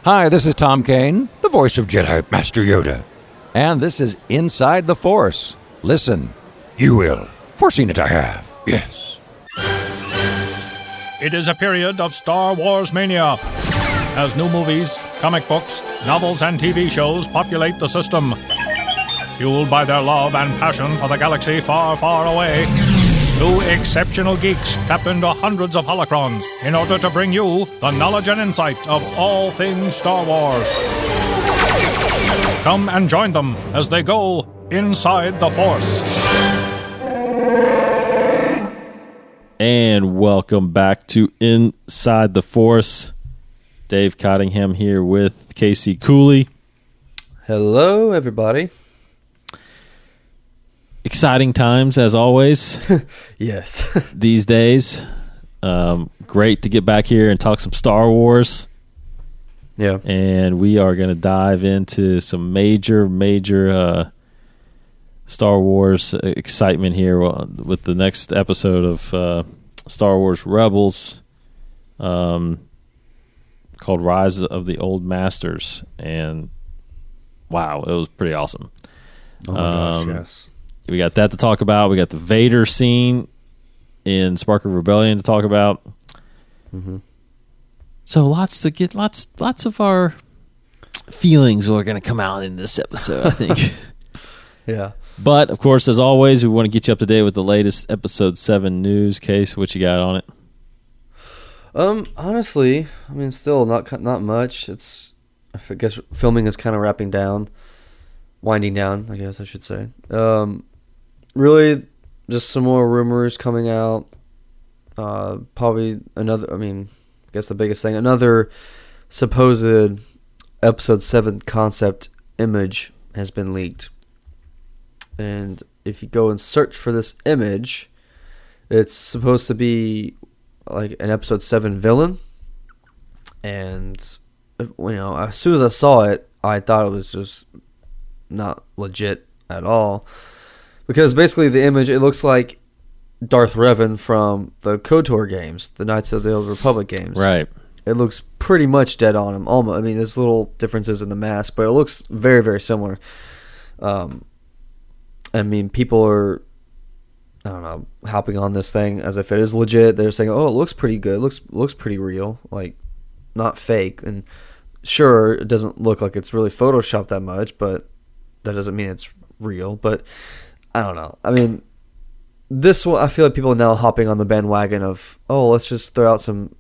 Hi, this is Tom Kane, the voice of Jedi Master Yoda. And this is Inside the Force. Listen, you will. Foreseen it I have, yes. It is a period of Star Wars mania, as new movies, comic books, novels, and TV shows populate the system. Fueled by their love and passion for the galaxy far, far away, two exceptional geeks tap into hundreds of holocrons in order to bring you the knowledge and insight of all things Star Wars. Come and join them as they go inside the Force. And welcome back to Inside the Force. Dave Cottingham here with Casey Cooley. Hello, everybody. Exciting times, as always. Yes. These days. Great to get back here and talk some Star Wars. Yeah. And we are going to dive into some major Star Wars excitement here with the next episode of Star Wars Rebels, called Rise of the Old Masters. And wow, it was pretty awesome. Oh my gosh, yes. We got that to talk about. We got the Vader scene in Spark of Rebellion to talk about. Mm-hmm. So lots of our feelings are going to come out in this episode, I think. Yeah. But, of course, as always, we want to get you up to date with the latest Episode 7 news. Case, what you got on it? Honestly, I mean, still not much. I guess filming is kind of winding down, I guess I should say. Really, just some more rumors coming out. Probably another, I guess the biggest thing, another supposed Episode 7 concept image has been leaked. And if you go and search for this image, it's supposed to be like an Episode 7 villain. And, as soon as I saw it, I thought it was just not legit at all. Because basically the image, it looks like Darth Revan from the KOTOR games, the Knights of the Old Republic games. Right. It looks pretty much dead on him. Almost. There's little differences in the mask, but it looks very, very similar. People are, I don't know, hopping on this thing as if it is legit. They're saying, "Oh, it looks pretty good. Looks pretty real, like not fake." And sure, it doesn't look like it's really photoshopped that much, but that doesn't mean it's real. But I don't know. This one, I feel like people are now hopping on the bandwagon of, "Oh, let's just throw out some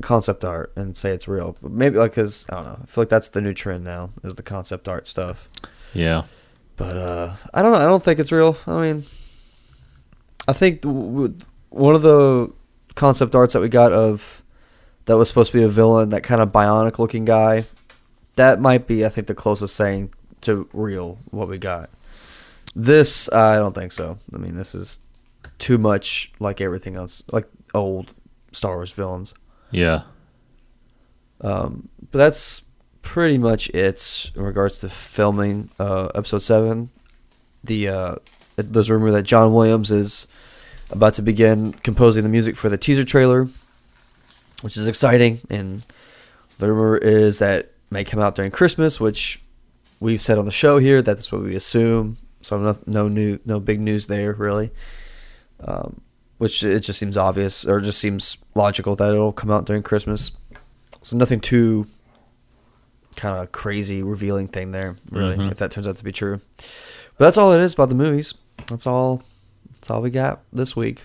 concept art and say it's real." But maybe because I don't know. I feel like that's the new trend now is the concept art stuff. Yeah. But I don't know. I don't think it's real. I think one of the concept arts that we got that was supposed to be a villain, that kind of bionic looking guy, that might be, I think, the closest thing to real what we got. This, I don't think so. This is too much like everything else, like old Star Wars villains. Yeah. But that's pretty much it in regards to filming Episode 7. There's a rumor that John Williams is about to begin composing the music for the teaser trailer, which is exciting. And the rumor is that it may come out during Christmas, which we've said on the show here that's what we assume. So no big news there really. Which it just seems obvious, or just seems logical that it'll come out during Christmas. So nothing too kind of crazy revealing thing there, really, if that turns out to be true. But that's all it is about the movies. That's all we got this week.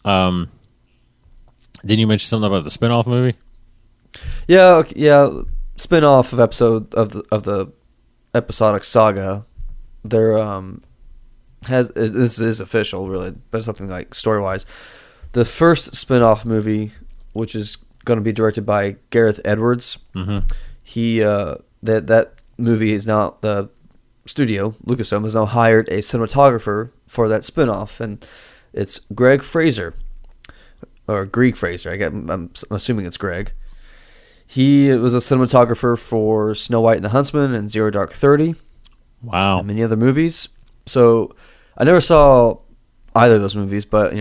Didn't you mention something about the spinoff movie? Yeah, spinoff of the episodic saga. This is official, really, but something like story-wise. The first spinoff movie, which is going to be directed by Gareth Edwards. Mm-hmm. He that movie is now, the studio Lucasfilm has now hired a cinematographer for that spinoff, and it's Greg Fraser or Greig Fraser. I'm assuming it's Greg. He was a cinematographer for Snow White and the Huntsman and Zero Dark 30. Wow. And many other movies. So I never saw either of those movies, but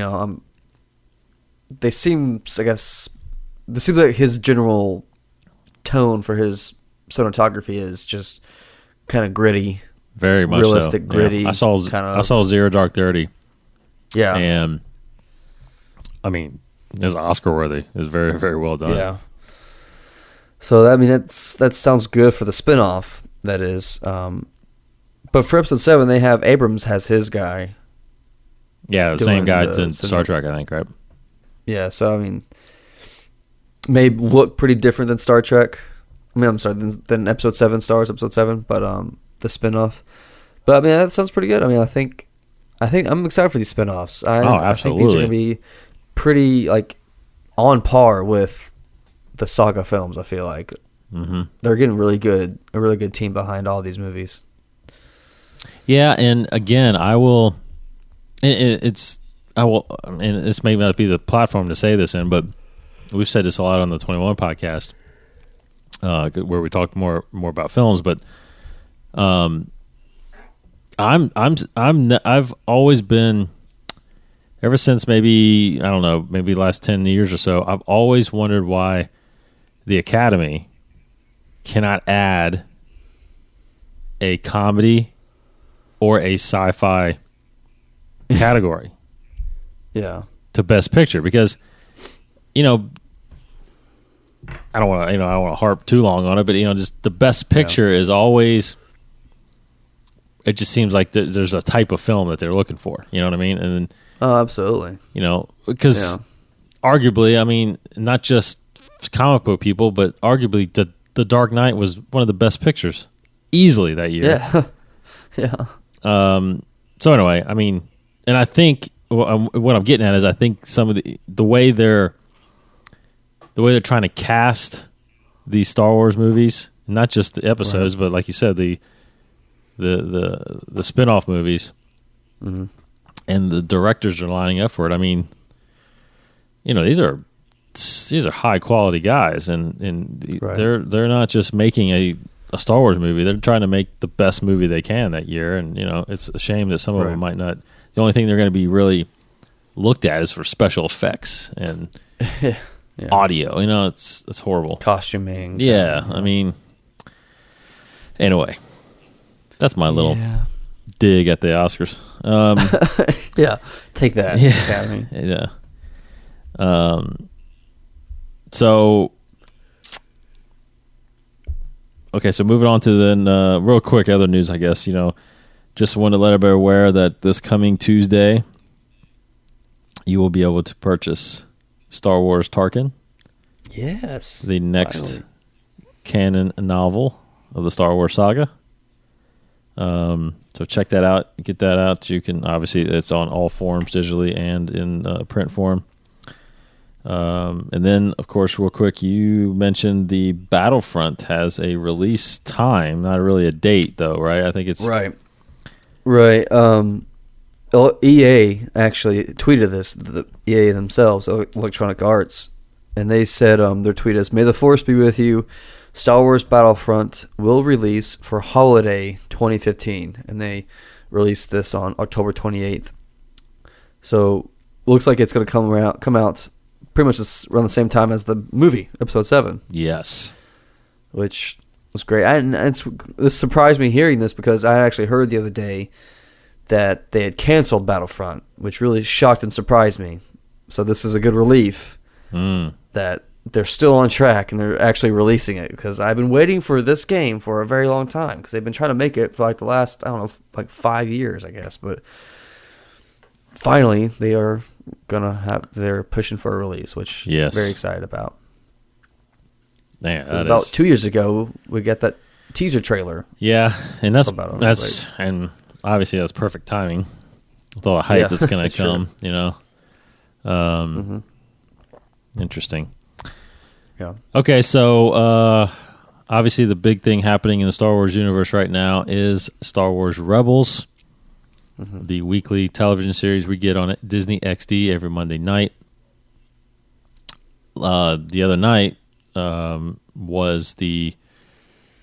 they seem, I guess, this seems like his general tone for his cinematography is just kind of gritty, very much realistic, so. gritty. Yeah. I saw Zero Dark 30. Yeah, And I mean, it's Oscar worthy. It's very, very well done. yeah. So I mean, that sounds good for the spinoff. That is, but for episode 7, they have Abrams has his guy. Yeah, the same guy did Star Trek, I think, right? Yeah, so I mean, may look pretty different than Star Trek. I mean, I'm sorry, than episode 7, Star Wars episode 7, but the spinoff. But I mean, that sounds pretty good. I mean, I think I'm excited for these spinoffs. Absolutely. I think these are gonna be pretty like on par with the saga films. I feel like they're getting a really good team behind all these movies. Yeah, and again, I will. I mean, this may not be the platform to say this in, but we've said this a lot on the 21 podcast, where we talk more about films. But I've always been, ever since maybe, I don't know, maybe the last 10 years or so, I've always wondered why the Academy cannot add a comedy or a sci-fi category to Best Picture, because I don't want to harp too long on it, but just the Best Picture is always, it just seems like there's a type of film that they're looking for, you know what I mean? And then, absolutely, because arguably, I mean, not just comic book people, but arguably the Dark Knight was one of the best pictures easily that year. Yeah. So anyway, I mean, and I think what I'm getting at is, I think some of the way they're trying to cast these Star Wars movies, not just the episodes, but like you said, the spin-off movies, and the directors are lining up for it. I mean, these are high quality guys, and they're not just making a Star Wars movie. They're trying to make the best movie they can that year, and it's a shame that some of them might not. The only thing they're going to be really looked at is for special effects and audio. It's horrible. Costuming. Yeah, I mean, anyway, that's my little dig at the Oscars. Take that, Academy. Yeah. So. Okay, so moving on to then real quick other news, I guess. Just want to let everybody aware that this coming Tuesday, you will be able to purchase Star Wars Tarkin. Yes. The next canon novel of the Star Wars saga. So check that out. Get that out. You can, obviously, it's on all forms, digitally and in print form. And then, of course, real quick, you mentioned the Battlefront has a release time, not really a date, though, right? I think it's right. EA actually tweeted this. The EA themselves, Electronic Arts, and they said their tweet is, "May the Force be with you. Star Wars Battlefront will release for holiday 2015," and they released this on October 28th. So looks like it's going to come out pretty much around the same time as the movie, Episode 7. Yes. Which was great. This surprised me hearing this, because I actually heard the other day that they had canceled Battlefront, which really shocked and surprised me. So this is a good relief that they're still on track and they're actually releasing it, because I've been waiting for this game for a very long time, because they've been trying to make it for like the last, 5 years, I guess. But finally, they're pushing for a release, which I'm very excited about. Man, about 2 years ago, we got that teaser trailer. Yeah, and that's and obviously that's perfect timing with all the hype that's going to come. Interesting. Yeah. Okay, so obviously the big thing happening in the Star Wars universe right now is Star Wars Rebels, the weekly television series we get on Disney XD every Monday night. The other night was the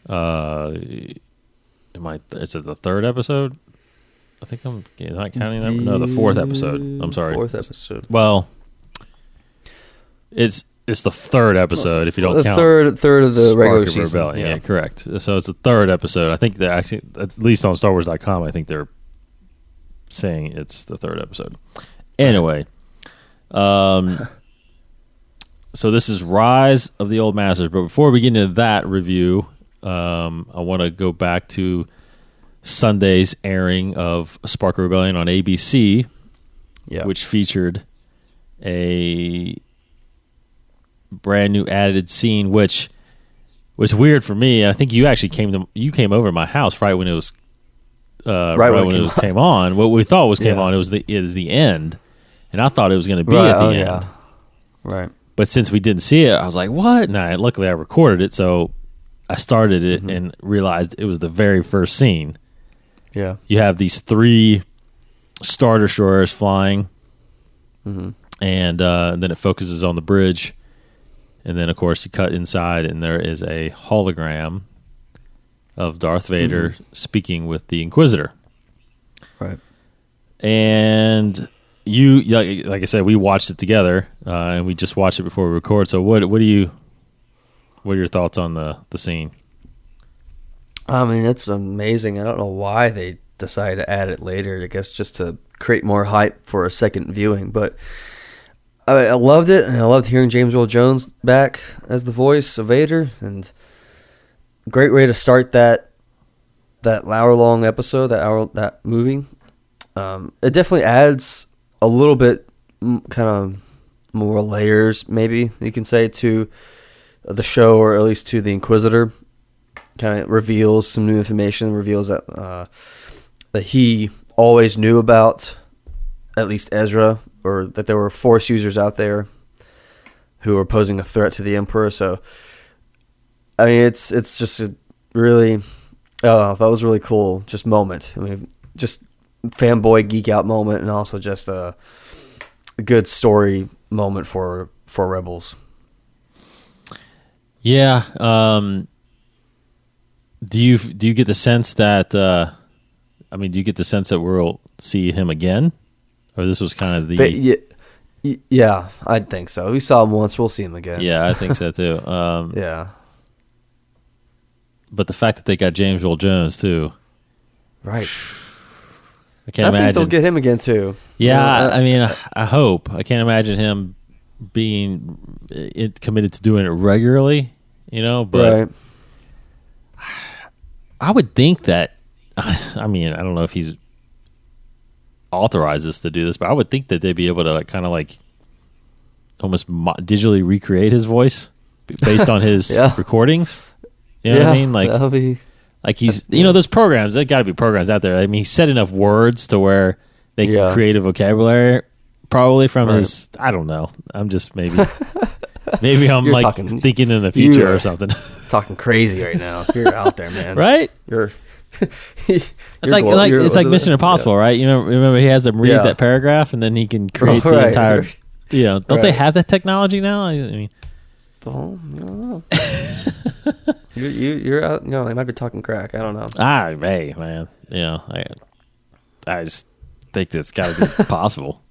is it the third episode? I think am I counting that? No, the fourth episode. I'm sorry. Fourth episode. Well, it's It's the third episode if you don't the count third of the Spark regular of season. Rebellion. Yeah, correct. So it's the third episode. I think they're actually, at least on StarWars.com, I think they're saying it's the third episode. Anyway, so this is Rise of the Old Masters. But before we get into that review, I want to go back to Sunday's airing of Spark of Rebellion on ABC, which featured a brand new added scene, which was weird for me. I think you actually came over to my house right when it was when it came on. What we thought was came on, it was the end, and I thought it was going to be at the end. Yeah. Right. But since we didn't see it, I was like, "What?" And luckily I recorded it, so I started it and realized it was the very first scene. Yeah. You have these 3 Star Destroyers flying, and then it focuses on the bridge. And then, of course, you cut inside, and there is a hologram of Darth Vader speaking with the Inquisitor. Right. And you, like I said, we watched it together, and we just watched it before we record. So, what are your thoughts on the scene? I mean, it's amazing. I don't know why they decided to add it later. I guess just to create more hype for a second viewing, but I loved it, and I loved hearing James Earl Jones back as the voice of Vader, and great way to start that hour-long episode, that movie. It definitely adds a little bit, kind of more layers, maybe you can say, to the show, or at least to the Inquisitor. Kind of reveals some new information, reveals that he always knew about, at least Ezra, or that there were Force users out there who were posing a threat to the Emperor. So, I mean, it's just a really, that was really cool, just moment. I mean, just fanboy geek out moment, and also just a good story moment for Rebels. Yeah. Do you get the sense that? Do you get the sense that we'll see him again? Or this was kind of the... Yeah, I think so. We saw him once. We'll see him again. Yeah, I think so, too. Yeah. But the fact that they got James Earl Jones, too. Right. I can't imagine. I think they'll get him again, too. Yeah, I hope. I can't imagine him being committed to doing it regularly, but... Right. I would think that... I don't know if he's authorized us to do this, but I would think that they'd be able to almost digitally recreate his voice based on his recordings. You know what I mean? That'll be... Like he's, those programs, there got to be programs out there. I mean, he said enough words to where they can create a vocabulary probably from his, I don't know. I'm just maybe I'm thinking in the future or something. Talking crazy right now. You're out there, man. Right? It's like Mission Impossible, right? Remember he has them read that paragraph and then he can create the entire. Don't they have that technology now? I mean, I don't know. You're out. They might be talking crack. I don't know. Hey, man. I just think that's got to be possible.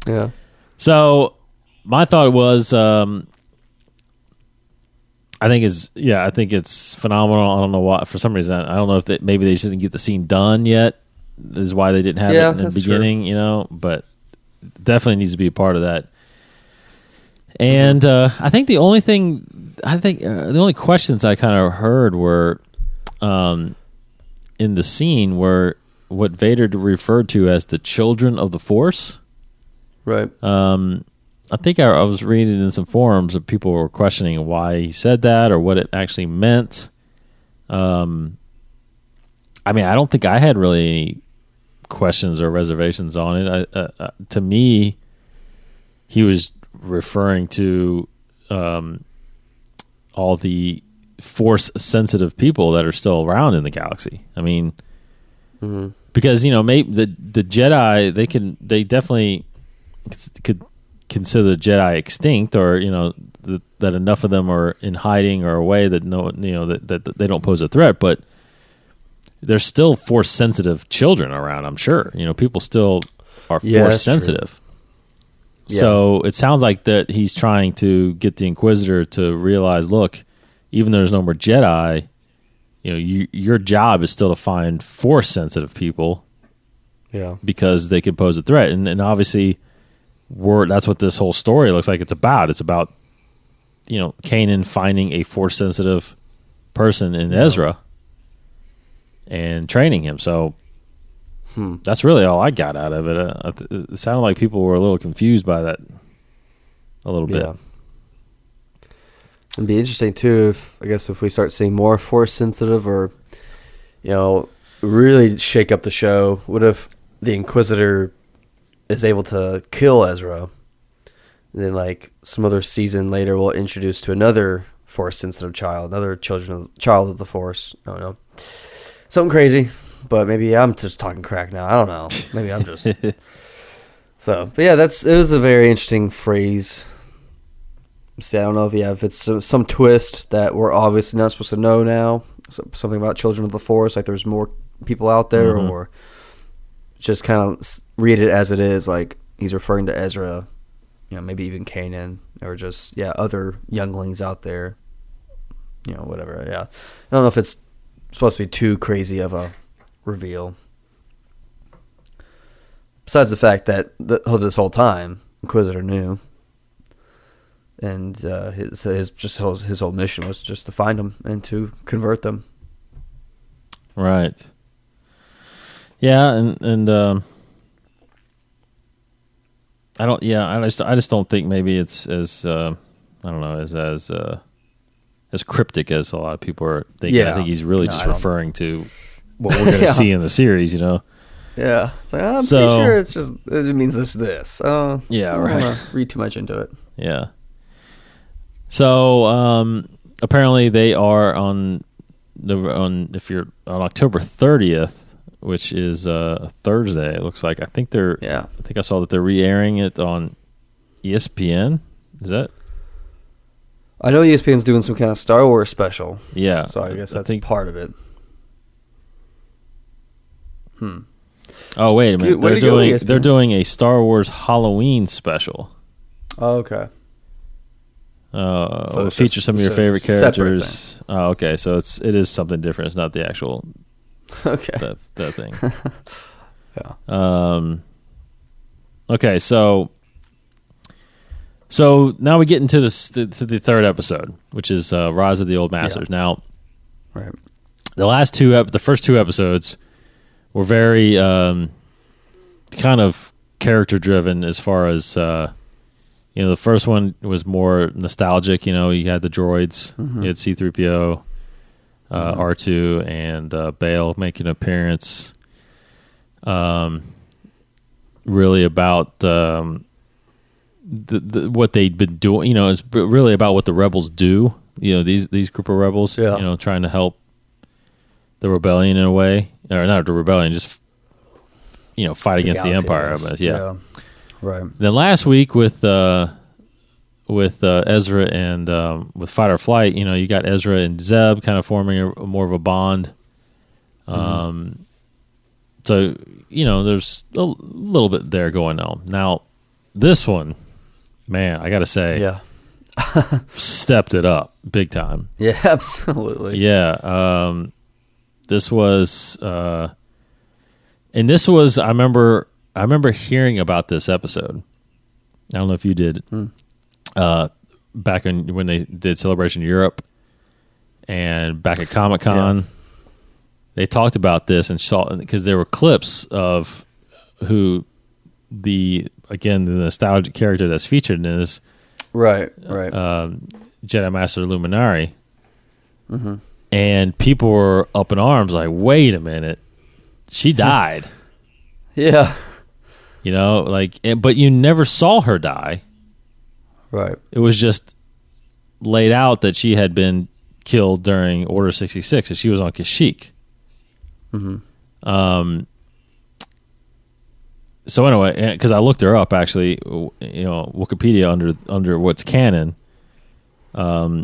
Yeah. So my thought was, I think it's phenomenal. I don't know why. For some reason, I don't know if maybe they didn't get the scene done yet. This is why they didn't have it in the beginning, true. But definitely needs to be a part of that. And I think the only questions I kind of heard were in the scene were what Vader referred to as the children of the Force. Right. I think I was reading in some forums that people were questioning why he said that or what it actually meant. I don't think I had really any questions or reservations on it. To me, he was referring to all the Force-sensitive people that are still around in the galaxy. I mean, because maybe the Jedi they definitely could consider the Jedi extinct, or that enough of them are in hiding or away that that they don't pose a threat, but there's still Force sensitive children around. I'm sure people still are Force sensitive. So it sounds like that he's trying to get the Inquisitor to realize, look, even though there's no more Jedi, your job is still to find Force-sensitive people. Yeah. Because they could pose a threat. And obviously, that's what this whole story looks like it's about. It's about, Kanan finding a Force-sensitive person in Ezra and training him. So that's really all I got out of it. It sounded like people were a little confused by that a little bit. It'd be interesting, too, if we start seeing more Force-sensitive or, really shake up the show. What if the Inquisitor is able to kill Ezra? And then, some other season later, we'll introduce to another Force-sensitive child, another child of the Force. I don't know. Something crazy, but maybe I'm just talking crack now. I don't know. Maybe I'm just... But yeah, it was a very interesting phrase. See, I don't know if it's some twist that we're obviously not supposed to know now. Something about Children of the Force, like there's more people out there, or just kind of read it as it is, like he's referring to Ezra, maybe even Kanan, or just other younglings out there, whatever. Yeah, I don't know if it's supposed to be too crazy of a reveal. Besides the fact that this whole time Inquisitor knew, and his whole mission was just to find them and to convert them. Right. Yeah, and I don't. Yeah, I just don't think maybe it's as I don't know as cryptic as a lot of people are thinking. Yeah. I think he's really just referring to what we're going to see in the series. Yeah, it's like, I'm pretty sure it's just it means this. I don't want to read too much into it. Yeah. So apparently they are on October 30th. Which is a Thursday. It looks like. I think I saw that they're re-airing it on ESPN. Is that? I know ESPN's doing some kind of Star Wars special. Yeah. So I guess that's part of it. Oh wait a minute. They're doing a Star Wars Halloween special. Oh, okay. So it'll feature some of your favorite characters. Oh, okay. So it is something different. It's not the actual. Okay. That thing. Yeah. Okay, so now we get into the third episode, which is Rise of the Old Masters. Yeah. Now, right. The first two episodes were very kind of character driven as far as the first one was more nostalgic. You had the droids, you had C-3PO. R2 and Bale making an appearance. Really about what they'd been doing. Is really about what the rebels do. These group of rebels. Yeah. Trying to help the rebellion in a way, or not the rebellion, just fight against the Empire. Yeah. Right. Then last week with Ezra and with Fight or Flight, you got Ezra and Zeb kind of forming more of a bond. So, there's a little bit there going on. Now, this one, man, I got to say, stepped it up big time. Yeah, absolutely. Yeah. This was, I remember hearing about this episode. I don't know if you did. Back when they did Celebration Europe and back at Comic-Con, they talked about this and saw, because there were clips of who the nostalgic character that's featured in this right Jedi Master Luminari, and people were up in arms like, wait a minute, she died. Yeah. But you never saw her die. Right. It was just laid out that she had been killed during Order 66, and she was on Kashyyyk. So anyway, because I looked her up, actually, Wikipedia under what's canon,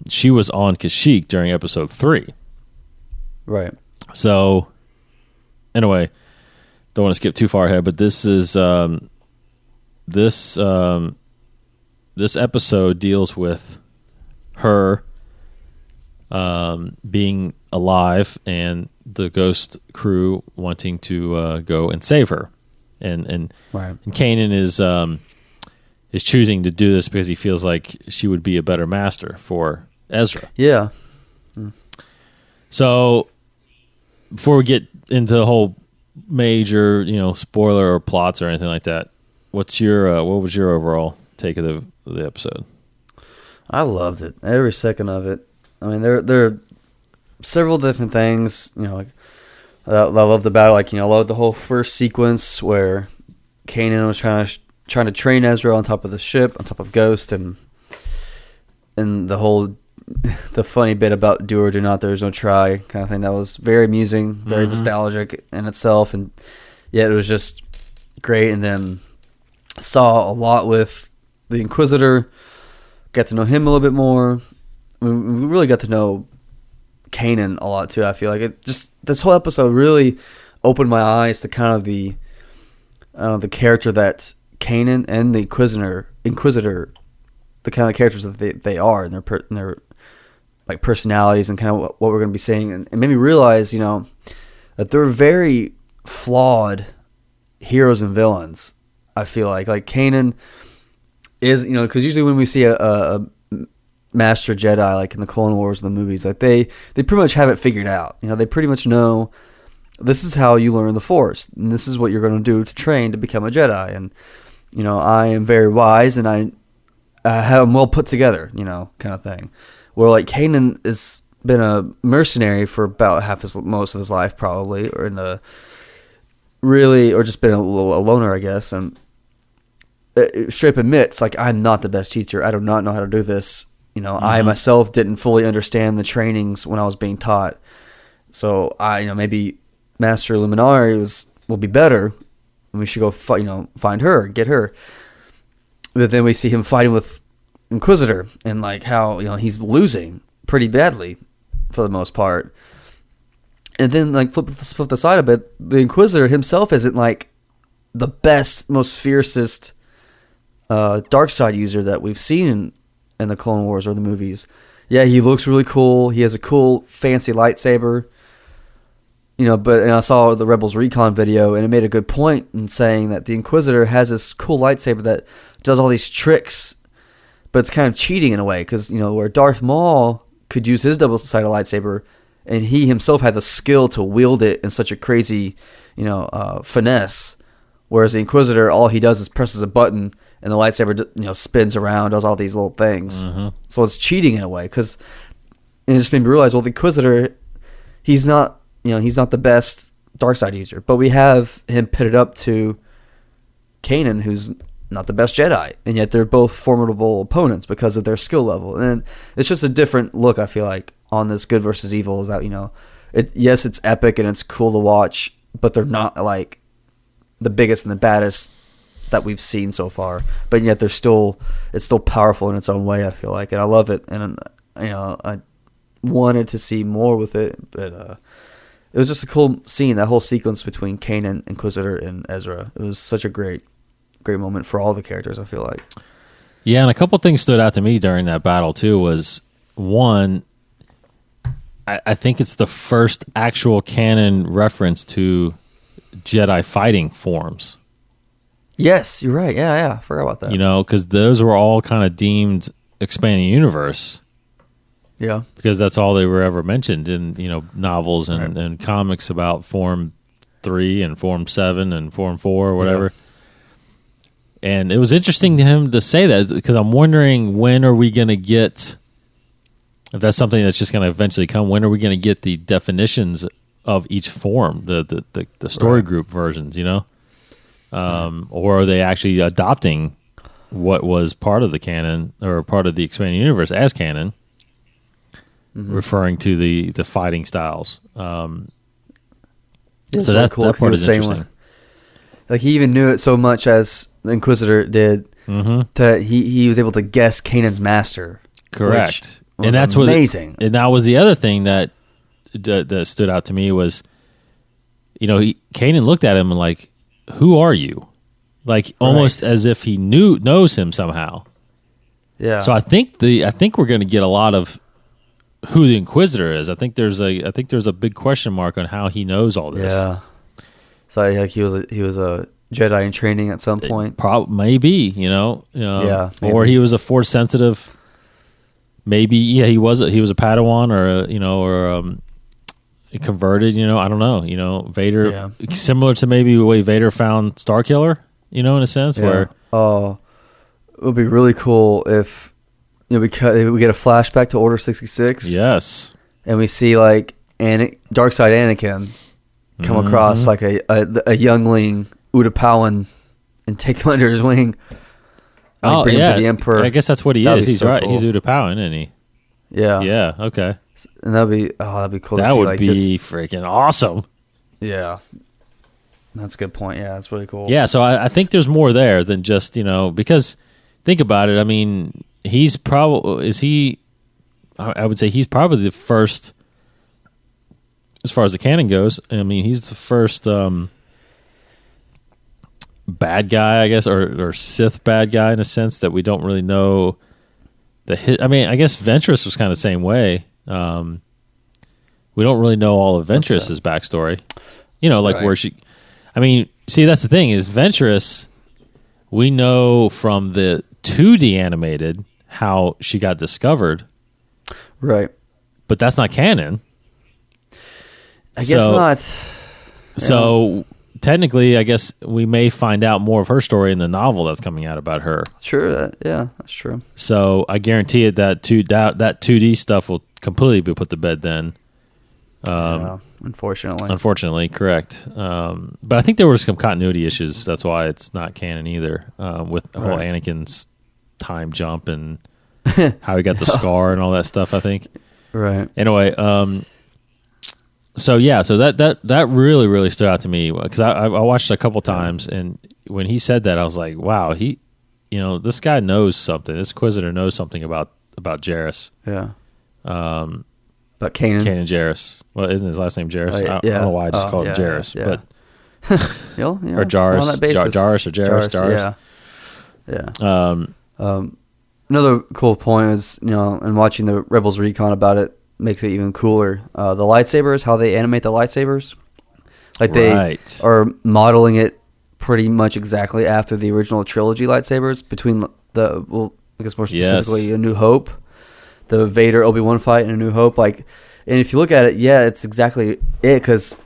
she was on Kashyyyk during Episode 3. Right. So anyway, don't want to skip too far ahead, but this is this episode deals with her being alive and the ghost crew wanting to go and save her, and Kanan is choosing to do this because he feels like she would be a better master for Ezra. Yeah. So before we get into the whole major, spoiler or plots or anything like that, what was your overall take of the episode? I loved it, every second of it. I mean, there are several different things, like I loved about it. I loved the whole first sequence where Kanan was trying to train Ezra on top of the ship, on top of Ghost, and the funny bit about do or do not, there's no try kind of thing. That was very amusing, very nostalgic in itself, and yet it was just great. And then saw a lot with the Inquisitor, got to know him a little bit more. I mean, we really got to know Kanan a lot too. I feel like this whole episode really opened my eyes to kind of the character that Kanan and the Inquisitor, the kind of characters that they are, and their like personalities and kind of what we're going to be seeing, and it made me realize, that they're very flawed heroes and villains. I feel like Kanan is, because usually when we see a Master Jedi, like in the Clone Wars and the movies, like they pretty much have it figured out. They pretty much know this is how you learn the Force, and this is what you're going to do to train to become a Jedi. And I am very wise, and I have them well put together, kind of thing. Where like Kanan has been a mercenary for about most of his life, probably, or just been a loner, I guess, and straight up admits, like, I'm not the best teacher. I do not know how to do this. I myself didn't fully understand the trainings when I was being taught. So maybe Master Luminari will be better, and we should go find her, get her. But then we see him fighting with Inquisitor, and like how he's losing pretty badly for the most part. And then like flip the side of it, the Inquisitor himself isn't like the best, most fiercest dark side user that we've seen in the Clone Wars or the movies. Yeah, he looks really cool. He has a cool, fancy lightsaber. But I saw the Rebels Recon video, and it made a good point in saying that the Inquisitor has this cool lightsaber that does all these tricks, but it's kind of cheating in a way, because where Darth Maul could use his double-sided lightsaber, and he himself had the skill to wield it in such a crazy, finesse, whereas the Inquisitor, all he does is presses a button, and the lightsaber, spins around, does all these little things. So it's cheating in a way, because it just made me realize, well, the Inquisitor, he's not the best dark side user, but we have him pitted up to Kanan, who's not the best Jedi, and yet they're both formidable opponents because of their skill level. And it's just a different look, I feel like, on this good versus evil. Is that yes, it's epic and it's cool to watch, but they're not like the biggest and the baddest that we've seen so far. But yet it's still powerful in its own way, I feel like, and I love it. And I wanted to see more with it, but it was just a cool scene, that whole sequence between Kanan, Inquisitor, and Ezra. It was such a great moment for all the characters, I feel like. Yeah, and a couple things stood out to me during that battle too. Was one, I think it's the first actual canon reference to Jedi fighting forms. Yes, you're right. Yeah, I forgot about that. Because those were all kind of deemed expanding universe. Yeah, because that's all they were ever mentioned in novels and comics about Form 3 and Form 7 and Form 4 or whatever. Yeah. And it was interesting to him to say that, because I'm wondering, when are we going to get, if that's something that's just going to eventually come, when are we going to get the definitions of each form, the story group versions, or are they actually adopting what was part of the canon or part of the expanding universe as canon, referring to the fighting styles? So that part is interesting. Like, he even knew it so much as the Inquisitor did, that he was able to guess Kanan's master. Correct. And that's amazing. And that was the other thing that stood out to me was, Kanan looked at him and like, who are you? Like, almost as if he knows him somehow. Yeah. So I think we're going to get a lot of who the Inquisitor is. I think there's a big question mark on how he knows all this. Yeah. So like he was a Jedi in training at some point. Maybe, Yeah, maybe. or he was a Force sensitive. Maybe, he was a Padawan or converted. I don't know. Vader, similar to maybe the way Vader found Starkiller. In a sense, where it would be really cool if because we get a flashback to Order 66. Yes, and we see like Darkside Anakin come across like a youngling Utapawan and take him under his wing. Like bring him to the Emperor. I guess that's what he is. He's so right. cool. He's Utapawan, isn't he? Yeah. Yeah. Okay. And that'd be cool. That to see, would like, be freaking awesome. Yeah. That's a good point. Yeah, that's really cool. Yeah. So I think there's more there than just because think about it. I mean, he's probably I would say he's probably the first, as far as the canon goes. I mean, he's the first bad guy, I guess, or Sith bad guy in a sense that we don't really know I mean, I guess Ventress was kind of the same way. We don't really know all of Ventress's backstory. Like where she. I mean, see, that's the thing is Ventress. We know from the 2D animated how she got discovered, right? But that's not canon. I guess not. So technically, I guess we may find out more of her story in the novel that's coming out about her. Sure, that's true. So I guarantee it that 2D stuff will completely be put to bed then. Unfortunately, correct. But I think there were some continuity issues. That's why it's not canon either. With the whole Anakin's time jump and how he got the scar and all that stuff. I think. Right. Anyway, so that really, really stood out to me because I watched it a couple times, and when he said that, I was like, wow, this guy knows something. This Inquisitor knows something about Jarrus. Yeah. But Kanan Jarrus. Well, isn't his last name Jarrus? I don't know why I just called him Jarrus, but or Jarrus, Jarrus or Jarrus. Yeah. Another cool point is and watching the Rebels recon about it makes it even cooler. The lightsabers, how they animate the lightsabers, like they are modeling it pretty much exactly after the original trilogy lightsabers. Between I guess more specifically, A New Hope, the Vader Obi-Wan fight in A New Hope. And if you look at it, it's exactly it because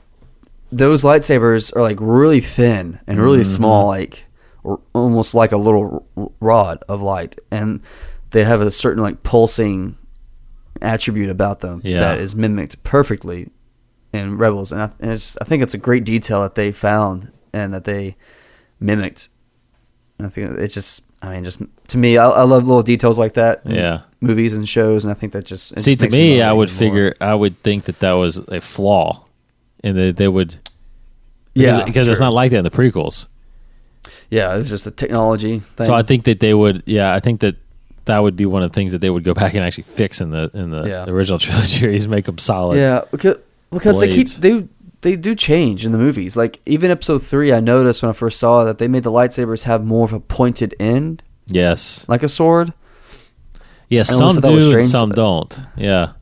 those lightsabers are like really thin and really small, like almost like a little rod of light, and they have a certain like pulsing attribute about them that is mimicked perfectly in Rebels, and I think it's a great detail that they found and that they mimicked. And I think it's just to me, I love little details like that in movies and shows, and I think that just to me, I would think that was a flaw, and they would because it's not like that in the prequels. Yeah, it was just a technology thing. So I think that they would. Yeah, I think that would be one of the things that they would go back and actually fix in the original trilogy series, make them solid. Yeah, because they do change in the movies. Like even Episode 3, I noticed when I first saw it that they made the lightsabers have more of a pointed end. Yes, like a sword. Yeah, some do and some don't. Yeah,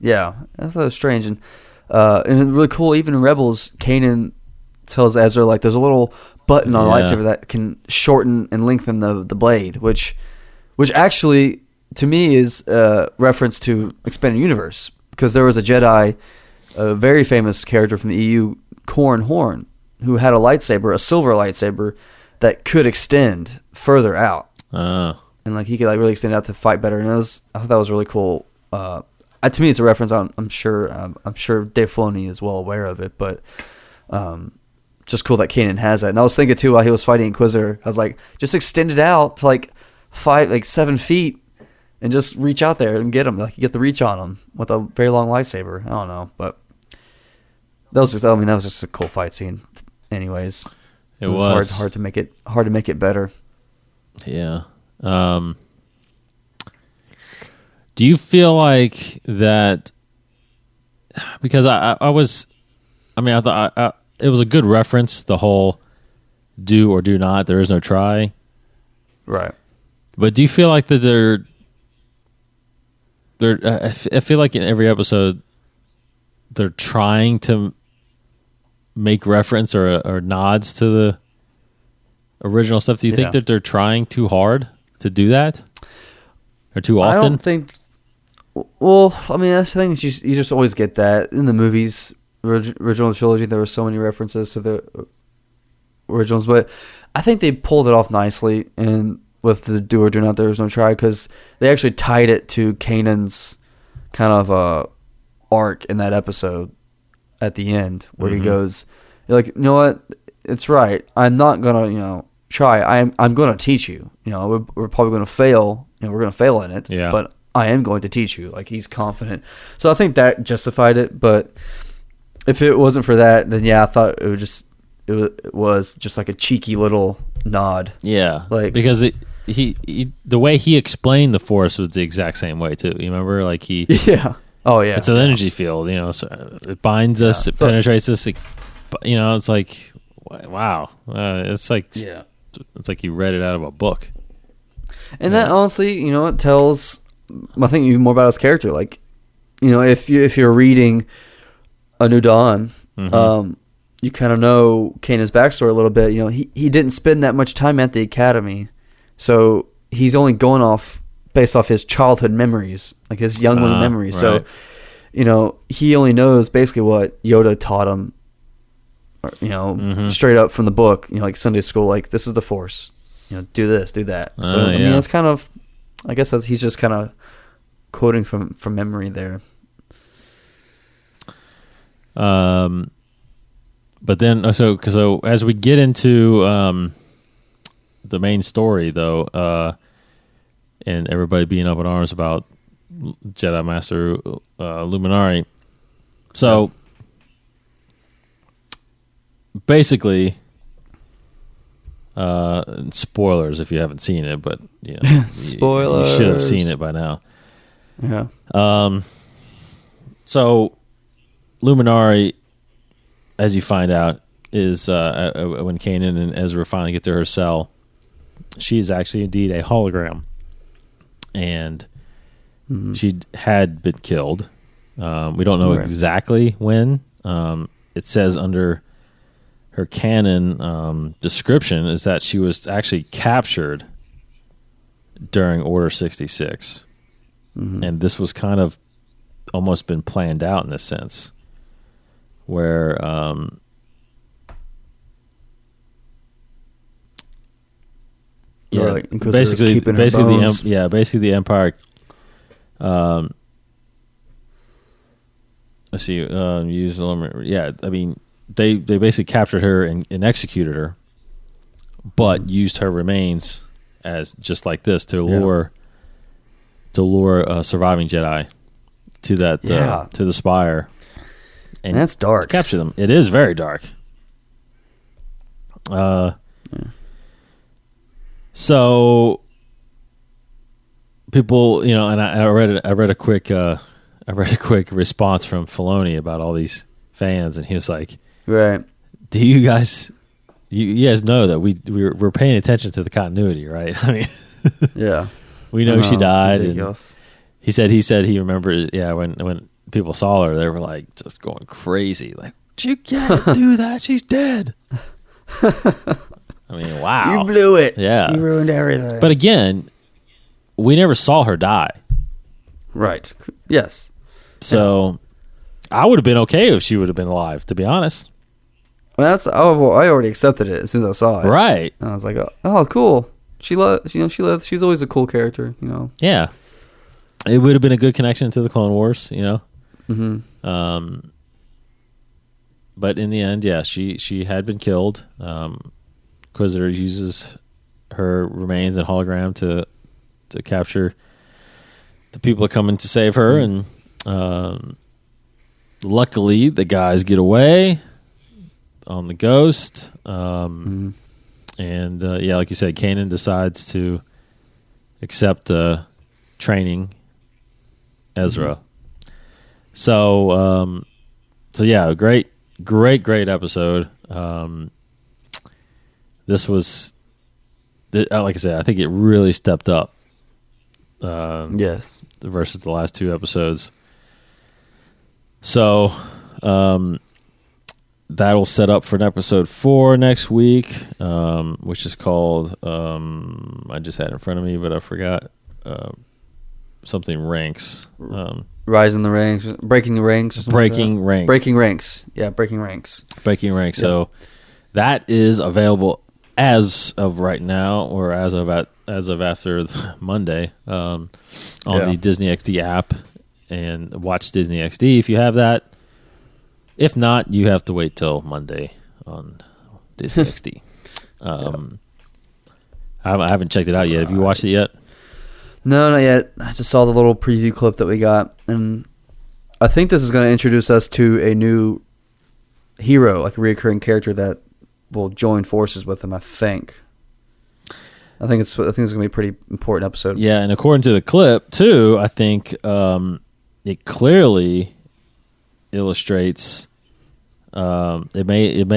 I thought it was strange, and really cool. Even in Rebels, Kanan tells Ezra like there's a little button on the lightsaber that can shorten and lengthen the blade, which actually to me is a reference to Expanded Universe, because there was a Jedi, a very famous character from the EU, Corran Horn, who had a lightsaber, a silver lightsaber that could extend further out. And like he could like really extend out to fight better, and I thought that was really cool. To me, it's a reference. I'm sure Dave Filoni is well aware of it, but just cool that Kanan has that. And I was thinking too while he was fighting Inquisitor, I was like, just extend it out to like 7 feet, and just reach out there and get him. Like you get the reach on him with a very long lightsaber. I don't know, but that was just a cool fight scene. Anyways, it was hard to make it better. Yeah. Do you feel like that? Because I thought it was a good reference. The whole do or do not. There is no try. Right. But do you feel like that I feel like in every episode they're trying to make reference or nods to the original stuff. Do you think that they're trying too hard to do that, or too often? I don't think. Well, I mean, that's the thing. You just always get that in the movies. Original trilogy, there were so many references to the originals, but I think they pulled it off nicely. And with the do or do not, there was no try, because they actually tied it to Kanan's kind of arc in that episode at the end, where he goes, "You're like, you know what? It's right. I'm not gonna, try. I'm gonna teach you. We're probably gonna fail. We're gonna fail in it. Yeah. But I am going to teach you." Like, he's confident. So I think that justified it. But if it wasn't for that, then I thought it was just like a cheeky little nod. Yeah, like, because he the way he explained the Force was the exact same way too. You remember, like he oh yeah, it's an energy field. So it binds us, it penetrates us. It's like, wow, it's like it's like you read it out of a book. And that honestly, it tells, I think, even more about his character. Like, if you're reading A New Dawn, you kind of know Kanan's backstory a little bit. He didn't spend that much time at the academy, so he's only going based off his childhood memories, like his youngling memories. Right. So, he only knows basically what Yoda taught him, straight up from the book. Like Sunday school, like, this is the Force. Do this, do that. So I mean, that's kind of, I guess he's just kind of quoting from memory there. But then, so as we get into the main story, though, and everybody being up in arms about Jedi Master Luminari, so basically, spoilers if you haven't seen it, but spoilers. You should have seen it by now. Yeah. So Luminari, as you find out, is when Kanan and Ezra finally get to her cell, she is actually indeed a hologram, and she had been killed. We don't know exactly when. It says under her canon description is that she was actually captured during Order 66. And this was kind of almost been planned out in this sense, where basically the Empire let's see, use the I mean, they basically captured her and executed her, but used her remains as just like this to lure surviving Jedi to that to the spire, and that's dark. Capture them. It is very dark. So people, and I read a quick response from Filoni about all these fans, and he was like, "Right, do you guys know that we're paying attention to the continuity, right? I mean, yeah, we know she died." And he said he remembers, when people saw her, they were like just going crazy, like, "You can't do that. She's dead." I mean, wow, you blew it. Yeah, you ruined everything. But again, we never saw her die. Right. Yes. So I would have been okay if she would have been alive, to be honest. Well, I already accepted it as soon as I saw it. Right. And I was like, oh, cool. She lived. She's always a cool character. Yeah. It would have been a good connection to the Clone Wars. Mm-hmm. But in the end, she had been killed. Inquisitor uses her remains and hologram to capture the people that come in to save her, and luckily the guys get away on the Ghost. And like you said, Kanan decides to accept training Ezra. So great episode. This was, like I said, I think it really stepped up. Yes. versus the last 2 episodes. So that'll set up for an episode 4 next week, which is called I just had it in front of me, but I forgot something ranks. Rise in the ranks, breaking the ranks, or something Breaking like that. rank. Breaking ranks. Yeah, breaking ranks. Breaking ranks. Yep. So that is available as of right now, or as of after Monday, on the Disney XD app, and watch Disney XD if you have that. If not, you have to wait till Monday on Disney XD. I haven't checked it out yet. Have you watched it yet? No, not yet. I just saw the little preview clip that we got, and I think this is going to introduce us to a new hero, like a recurring character that will join forces with him. I think it's going to be a pretty important episode. Yeah, and according to the clip too, I think it clearly illustrates. It may in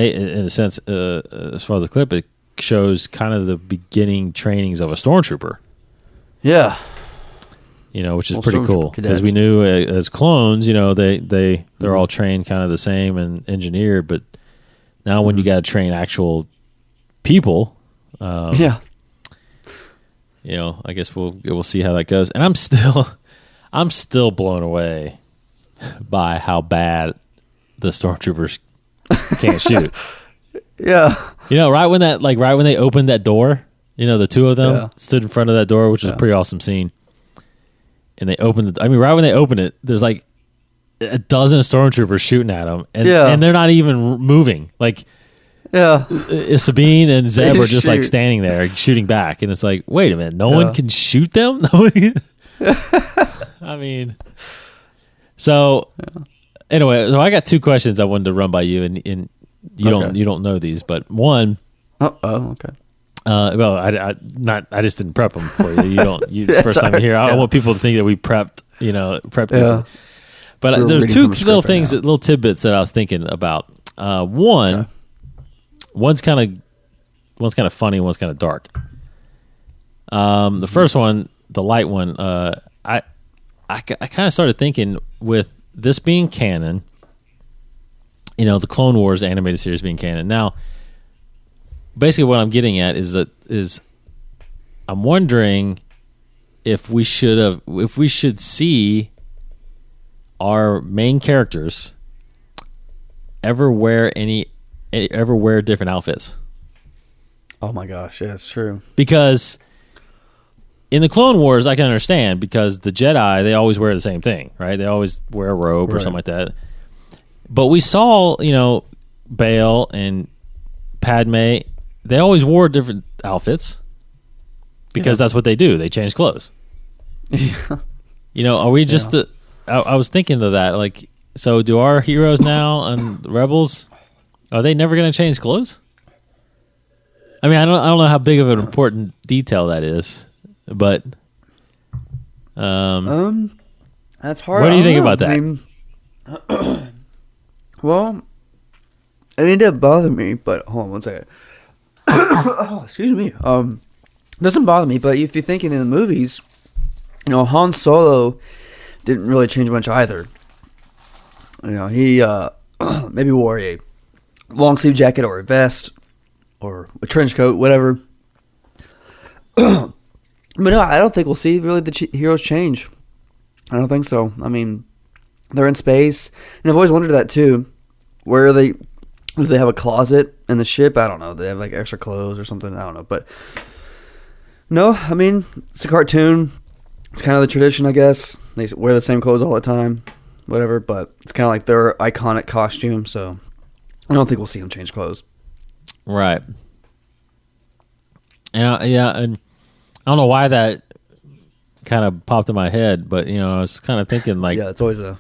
a sense, as far as the clip, it shows kind of the beginning trainings of a stormtrooper. Yeah, which is Well, pretty cool, stormtrooper because cadets. we knew as clones, they're all trained kind of the same and engineered, but now when you got to train actual people, yeah. I guess we'll see how that goes. And I'm still blown away by how bad the stormtroopers can't shoot. Yeah. Right when they opened that door, the 2 of them stood in front of that door, which was a pretty awesome scene. And they opened right when they opened it, there's like a dozen stormtroopers shooting at them, and they're not even moving. Like, Yeah. Sabine and Zeb are just like shoot. standing there shooting back, and it's like, wait a minute, no one can shoot them? No one I mean, so anyway, so I got 2 questions I wanted to run by you, and you don't know these, but one. Oh, okay. Well, I just didn't prep them for you. It's the first time you're here. I don't want people to think that we prepped. Yeah. But We're there's reading 2 from the script little right things, now. little tidbits that I was thinking about. One's kind of funny, one's kind of dark. The first one, the light one, I kind of started thinking, with this being canon, the Clone Wars animated series being canon. Now, basically what I'm getting at is I'm wondering if we should see our main characters ever wear different outfits. Oh my gosh, yeah, it's true. Because in the Clone Wars, I can understand, because the Jedi, they always wear the same thing, right? They always wear a robe or Right. something like that. But we saw, Bail and Padme, they always wore different outfits, because that's what they do. They change clothes. Yeah. Are we just I was thinking of that, like, so do our heroes now on Rebels, are they never going to change clothes? I mean, I don't know how big of an important detail that is, but That's hard. What do you I think don't about that? Well, I mean, it didn't bother me, but hold on one second. Oh, excuse me. It doesn't bother me, but if you're thinking in the movies, Han Solo didn't really change much either. He maybe wore a long sleeve jacket or a vest or a trench coat, whatever. But no, I don't think we'll see really the heroes change. I don't think so. I mean, they're in space, and I've always wondered that too. Where are they? Do they have a closet in the ship? I don't know. They have like extra clothes or something. I don't know. But no, I mean, it's a cartoon. It's kind of the tradition, I guess. They wear the same clothes all the time, whatever. But it's kind of like their iconic costume. So I don't think we'll see them change clothes. right. And and I don't know why that kind of popped in my head, but I was kind of thinking, like, Yeah, it's always a.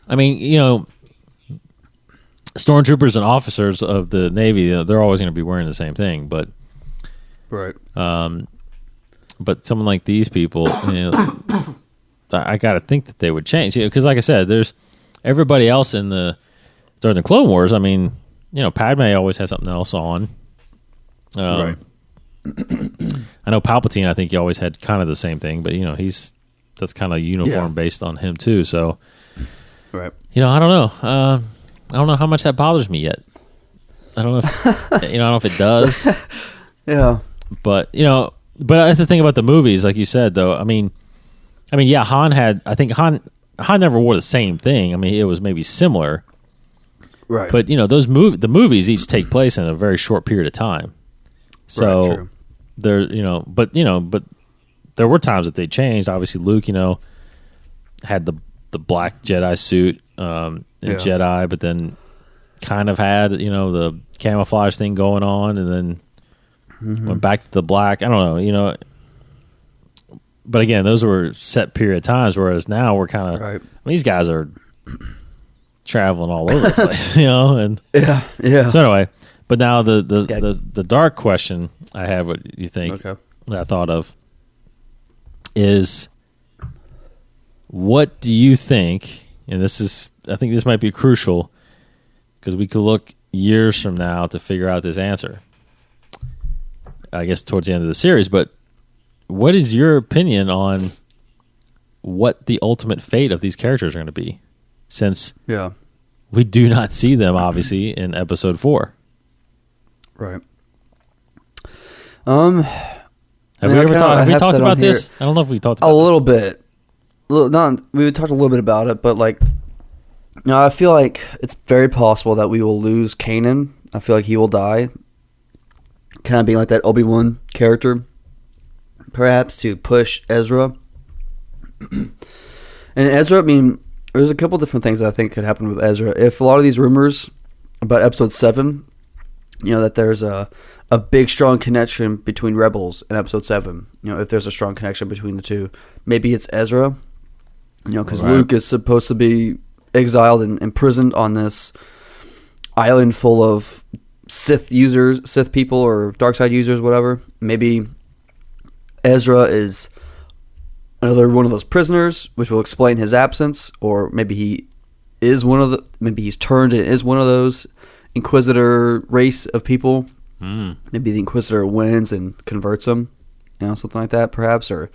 I mean, stormtroopers and officers of the Navy, they're always going to be wearing the same thing, but Right. but someone like these people, I got to think that they would change, because like I said, there's everybody else during the Clone Wars. I mean, Padme always had something else on. Right. I know Palpatine, I think he always had kind of the same thing, but he's that's kind of uniform based on him too. So, Right. I don't know. I don't know how much that bothers me yet. I don't know if, I don't know if it does. Yeah. But, but that's the thing about the movies, like you said, though. I mean, yeah, Han never wore the same thing. I mean, it was maybe similar. Right. But, the movies each take place in a very short period of time. So, true. but there were times that they changed. Obviously, Luke, had the black Jedi suit in Jedi, but then kind of had, the camouflage thing going on, and then went back to the black. I don't know, but again, those were set period of times, whereas now we're kind of, Right. these guys are traveling all over the place, and Yeah. so anyway, but now the dark question I have, what you think, Okay. that I thought of is, what do you think, and I think this might be crucial, because we could look years from now to figure out this answer, I guess towards the end of the series, but what is your opinion on what the ultimate fate of these characters are going to be, since we do not see them, obviously, in episode 4? Right. Have we talked about this? I don't know if we talked about a little bit. We talked a little bit about it, but I feel like it's very possible that we will lose Kanan. I feel like he will die, kind of being like that Obi-Wan character, perhaps, to push Ezra. And Ezra, I mean, there's a couple different things that I think could happen with Ezra. If a lot of these rumors about episode 7, that there's a big, strong connection between Rebels and episode 7, if there's a strong connection between the two, maybe it's Ezra, because Right. Luke is supposed to be exiled and imprisoned on this island full of Sith people, or dark side users, whatever. Maybe Ezra is another one of those prisoners, which will explain his absence, or maybe maybe he's turned and is one of those Inquisitor race of people. Maybe the Inquisitor wins and converts him, something like that, perhaps. Or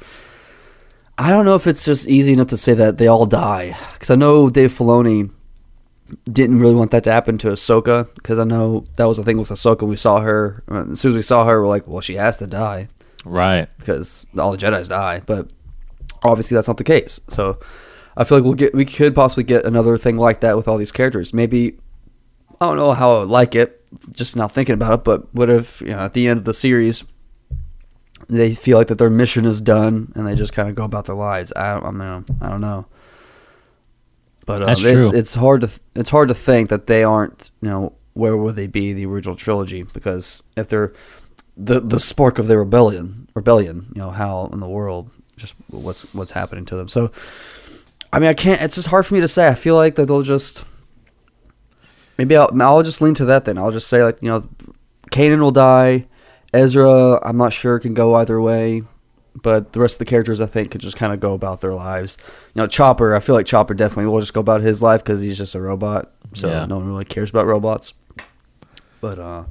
I don't know if it's just easy enough to say that they all die, because I know Dave Filoni didn't really want that to happen to Ahsoka, because I know that was the thing with Ahsoka. We saw her, as soon as we saw her, we're like, well, she has to die, right? Because all the Jedis die, but obviously that's not the case. So I feel like we could possibly get another thing like that with all these characters. Maybe, I don't know how I would like it, just not thinking about it, but what if, at the end of the series, they feel like that their mission is done and they just kind of go about their lives? I don't know. But That's true. It's hard to think that they aren't, where would they be in the original trilogy? Because if they're the spark of their rebellion, how in the world, just what's happening to them. So, I mean, I can't. It's just hard for me to say. I feel like that they'll just. Maybe I'll just lean to that then. I'll just say, Kanan will die. Ezra, I'm not sure, can go either way. But the rest of the characters, I think, could just kind of go about their lives. Chopper, I feel like Chopper definitely will just go about his life because he's just a robot. So no one really cares about robots. But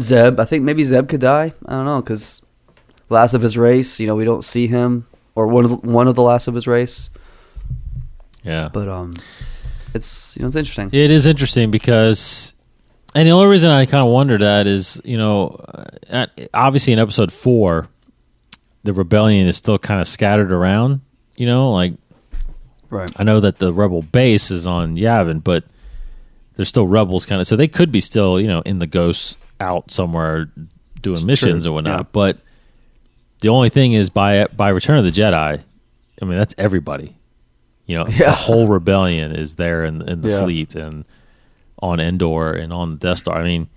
Zeb, I think maybe Zeb could die. I don't know, because last of his race, we don't see him. Or one of the last of his race. Yeah. But it's it's interesting. It is interesting because, and the only reason I kind of wonder that is, obviously in episode 4, the rebellion is still kind of scattered around. Right. I know that the rebel base is on Yavin, but there's still rebels kind of, so they could be still, in the ghosts out somewhere doing missions or whatnot. Yeah. But the only thing is, by Return of the Jedi, I mean, that's everybody. The whole rebellion is there in the fleet and on Endor and on the Death Star. I mean,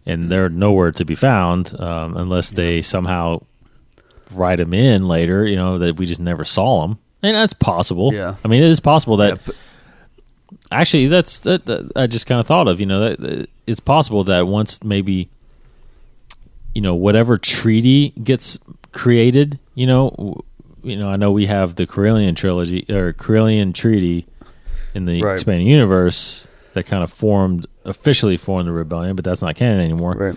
and they're nowhere to be found unless they somehow write them in later, that we just never saw them. And that's possible. Yeah. I mean, it is possible that... Actually, that's I just kind of thought of, that it's possible that once maybe, whatever treaty gets created, I know we have the Corellian trilogy or Corellian treaty in the expanding universe that kind of officially formed the rebellion, but that's not canon anymore. Right.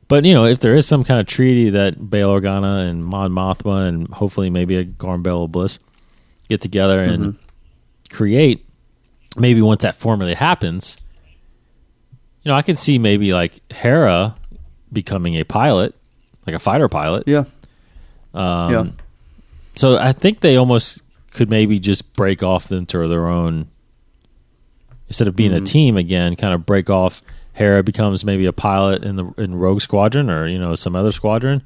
But if there is some kind of treaty that Bail Organa and Mon Mothma and hopefully maybe a Garm Bello Bliss get together and create. Maybe once that formula happens, I can see maybe like Hera becoming a pilot, like a fighter pilot. Yeah. So I think they almost could maybe just break off into their own, instead of being a team again, kind of break off. Hera becomes maybe a pilot in Rogue Squadron or some other squadron,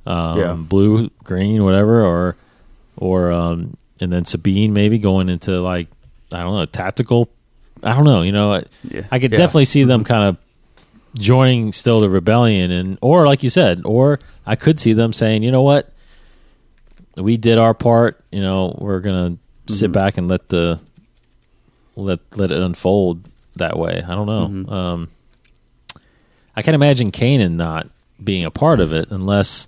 blue, green, whatever, or and then Sabine maybe going into like, I don't know, tactical. I don't know. I could definitely see them kind of joining still the rebellion, or like you said, or I could see them saying, you know what, we did our part. We're gonna sit back and let it unfold that way. I don't know. I can imagine Kanan not being a part of it unless,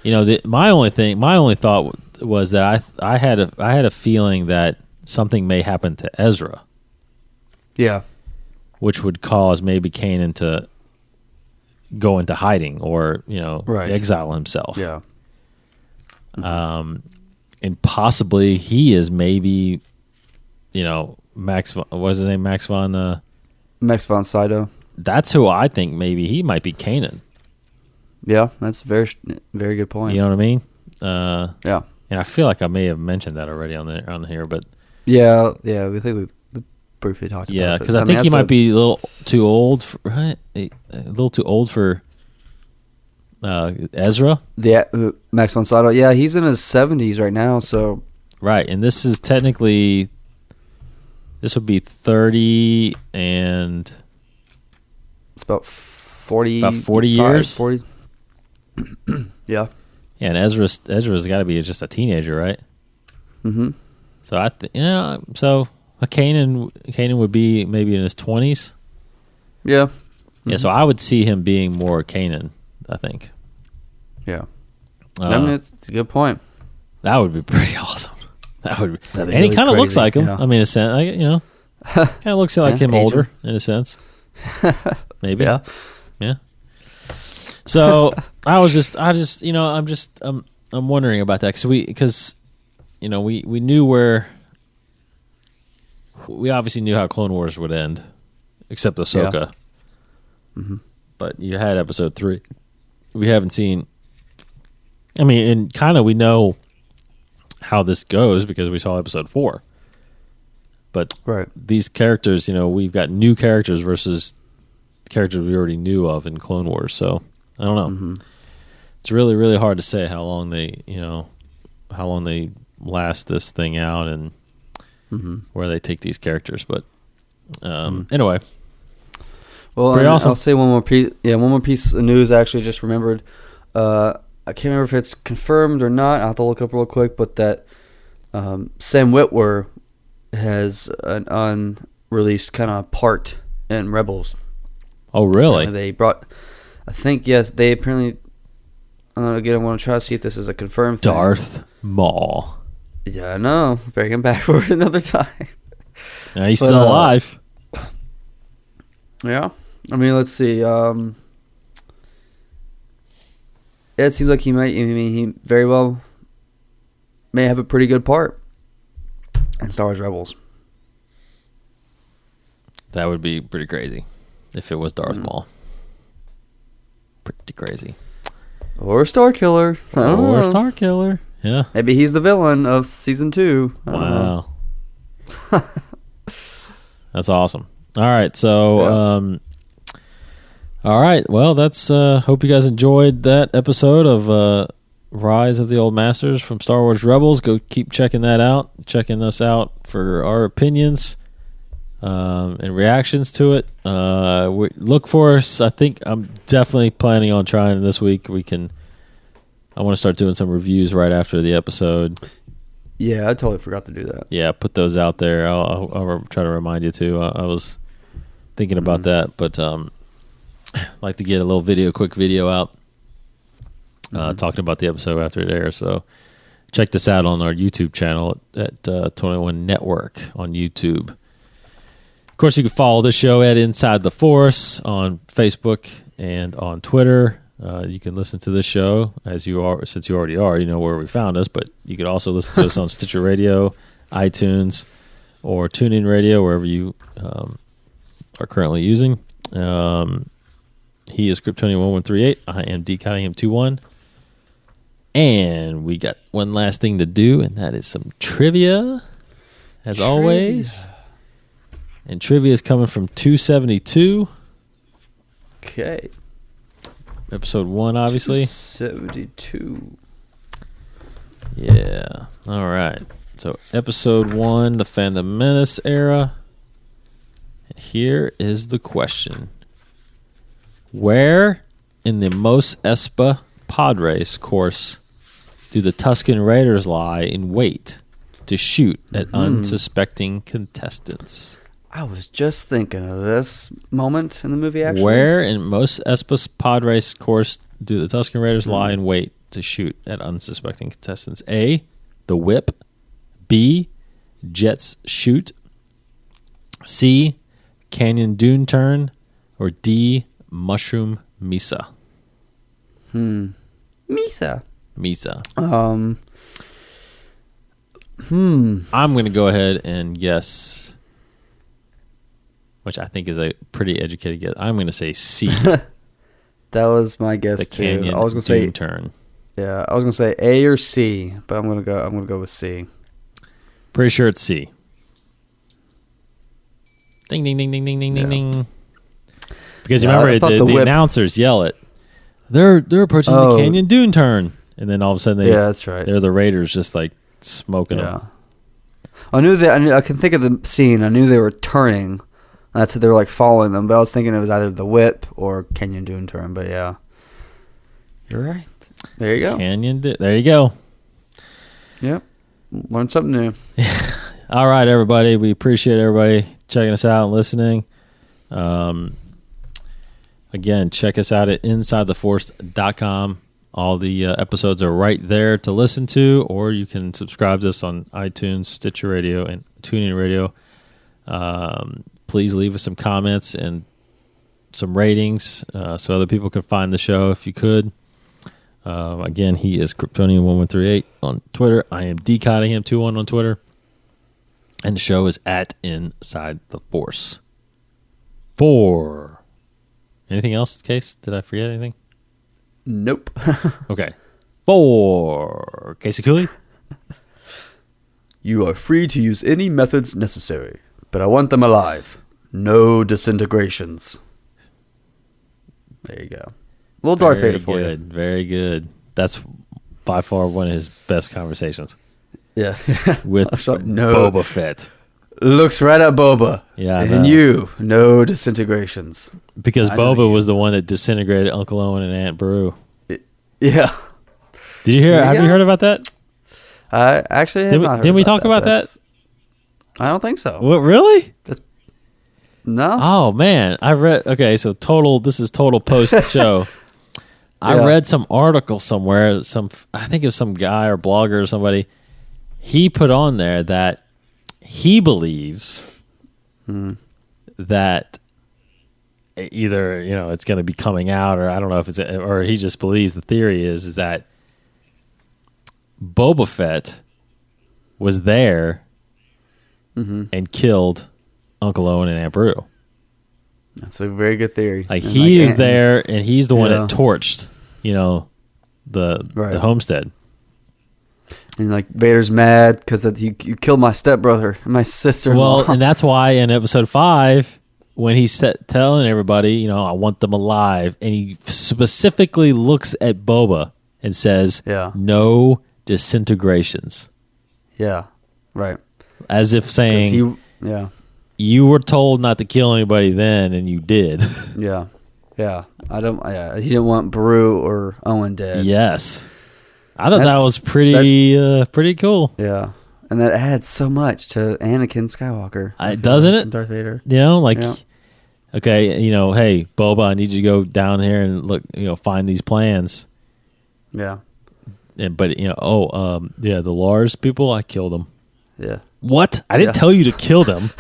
my only thought was that I had a feeling that something may happen to Ezra. Yeah. Which would cause maybe Kanan to go into hiding or, exile himself. Yeah. And possibly he is maybe, Max, what was his name? Max von Sydow. That's who I think maybe he might be Kanan. Yeah, that's a very, very good point. You know what I mean? Yeah. And I feel like I may have mentioned that already on here, but yeah, we think we briefly talked about it. Yeah, because I think he might be a little too old, right? A little too old for Ezra. Max von Sydow. Yeah, he's in his 70s right now, so right, and this would be 30 and it's about 40 years. 40. Yeah. Yeah, and Ezra's got to be just a teenager, right? Mm-hmm. So so a Kanan would be maybe in his 20s. Yeah. Yeah, so I would see him being more Kanan, I think. Yeah. It's a good point. That would be pretty awesome. That'd be and really he kind of looks like him. Yeah. I mean, in a sense, kind of looks like him older in a sense. Maybe. Yeah. So I'm wondering about that because we knew where, we obviously knew how Clone Wars would end, except Ahsoka. Yeah. Mm-hmm. But you had episode 3. We haven't seen. I mean, and kind of we know how this goes because we saw episode 4. But these characters, we've got new characters versus characters we already knew of in Clone Wars. So I don't know. Mm-hmm. It's really, really hard to say how long they last this thing out and where they take these characters. But anyway, well, pretty awesome. I'll say one more piece. Yeah, one more piece of news. I actually just remembered. I can't remember if it's confirmed or not. I'll have to look it up real quick. But that Sam Witwer has an unreleased kind of part in Rebels. Oh, really? They brought, I think, yes, they apparently, again, I want to try to see if this is a confirmed thing. Darth Maul. Yeah, I know. Bring him back for another time. Yeah, he's still alive. Yeah. I mean, let's see. It seems like he very well may have a pretty good part in Star Wars Rebels. That would be pretty crazy if it was Darth Maul. Pretty crazy. Or Star Killer. I don't know. Star Killer. Yeah. Maybe he's the villain of season 2. Wow. That's awesome. All right. So, all right. Well, that's, hope you guys enjoyed that episode of Rise of the Old Masters from Star Wars Rebels. Go keep checking that out, checking us out for our opinions and reactions to it. Look for us. I think I'm definitely planning on trying this week. I want to start doing some reviews right after the episode. Yeah, I totally forgot to do that. Yeah, put those out there. I'll try to remind you too. I was thinking about that, but I'd like to get a quick video out talking about the episode after it airs. So check this out on our YouTube channel at 21 Network on YouTube. Of course, you can follow the show at Inside the Force on Facebook and on Twitter. You can listen to this show as you are, since you already are. You know where we found us, but you could also listen to us on Stitcher Radio, iTunes, or TuneIn Radio, wherever you are currently using. He is Kryptonian1138. I am DCottingham21. And we got one last thing to do, and that is some trivia, as always. And trivia is coming from 272. Okay. Episode 1, obviously. 72. Yeah. All right. So, episode 1, the Phantom Menace era. And here is the question. Where in the Mos Espa pod race course do the Tusken Raiders lie in wait to shoot at unsuspecting contestants? I was just thinking of this moment in the movie, actually. Where in Mos Espa's pod race course do the Tusken Raiders lie in wait to shoot at unsuspecting contestants? A, the whip. B, Jet's chute. C, Canyon Dune turn. Or D, Mushroom Misa. Misa. I'm going to go ahead and guess, which I think is a pretty educated guess. I'm going to say C. That was my guess The too. Canyon I was gonna say Dune turn. Yeah, I was gonna say A or C, but I'm gonna go with C. Pretty sure it's C. Ding, ding, ding, ding, ding, ding, ding, ding. Because you remember the announcers yell it. They're approaching the Canyon Dune turn, and then all of a sudden that's right. They're the Raiders just like smoking them. I knew that. I can think of the scene. I knew they were turning. That's they were like following them, but I was thinking it was either the whip or Canyon Dune turn. But yeah, you're right. There you go. There you go. Yep. Learn something new. All right, everybody. We appreciate everybody checking us out and listening. Again, check us out at InsideTheForce.com. All the episodes are right there to listen to, or you can subscribe to us on iTunes, Stitcher Radio, and TuneIn Radio. Please leave us some comments and some ratings so other people can find the show if you could. Again, he is Kryptonian1138 on Twitter. I am DCottingham21 on Twitter. And the show is at Inside the Force. 4. Anything else, Case? Did I forget anything? Nope. Okay. 4. Casey Cooley? You are free to use any methods necessary, but I want them alive. No disintegrations. There you go. Little Darth Vader for you. Very good. That's by far one of his best conversations. Yeah. With Boba Fett. Looks right at Boba. Yeah. And you, no disintegrations. Because Boba was the one that disintegrated Uncle Owen and Aunt Beru. Yeah. Did you hear? Have you heard about that? I actually have not heard Didn't we talk about that? I don't think so. What, really? No. Oh, man. I read. Okay, so this is total post show. I read some article somewhere. I think it was some guy or blogger or somebody. He put on there that he believes that either it's going to be coming out, or I don't know if or he just believes the theory is that Boba Fett was there and killed Uncle Owen and Aunt Beru. That's a very good theory. Like he is there, and he's the one that torched, the homestead. And like Vader's mad because you killed my stepbrother and my sister. Well, and that's why in episode 5, when he's telling everybody, I want them alive, and he specifically looks at Boba and says, "No disintegrations." Yeah, right. As if saying, you were told not to kill anybody then, and you did. Yeah. I don't. Yeah, he didn't want Beru or Owen dead. Yes. I thought that was pretty cool. Yeah, and that adds so much to Anakin Skywalker. Doesn't it? Darth Vader. Okay, hey, Boba, I need you to go down here and look, find these plans. Yeah. But the Lars people, I killed them. Yeah. What? I didn't tell you to kill them.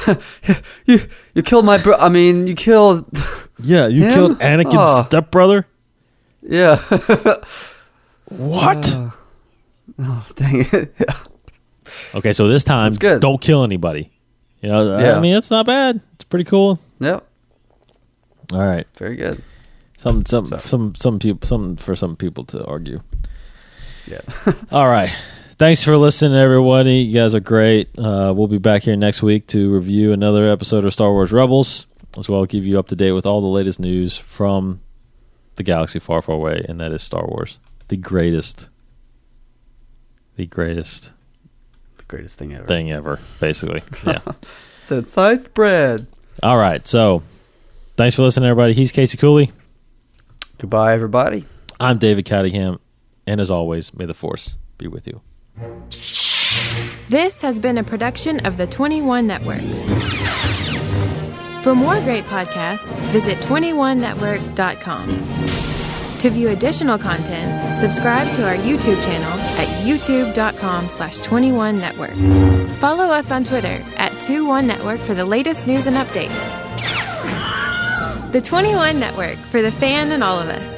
you killed my bro. I mean, you killed. Yeah, you killed Anakin's stepbrother. Yeah. What? Oh, dang it. Yeah. Okay, so this time, That's good. don't kill anybody. You know, Yeah. I mean, it's not bad. It's pretty cool. Yep. All right, Very good. some for some people to argue. Yeah. All right, thanks for listening, everybody. You guys are great. We'll be back here next week to review another episode of Star Wars Rebels, as well as keep you up to date with all the latest news from the galaxy far, far away, and that is Star Wars, the greatest Greatest thing ever. basically. Yeah. Said sliced bread. All right, so thanks for listening, everybody. He's Casey Cooley. Goodbye, everybody. I'm David Cattingham, and as always, may the Force be with you. This has been a production of the 21 Network. For more great podcasts, visit 21network.com. To view additional content, subscribe to our YouTube channel at youtube.com/21network. Follow us on Twitter at 21network for the latest news and updates. The 21 Network, for the fan and all of us.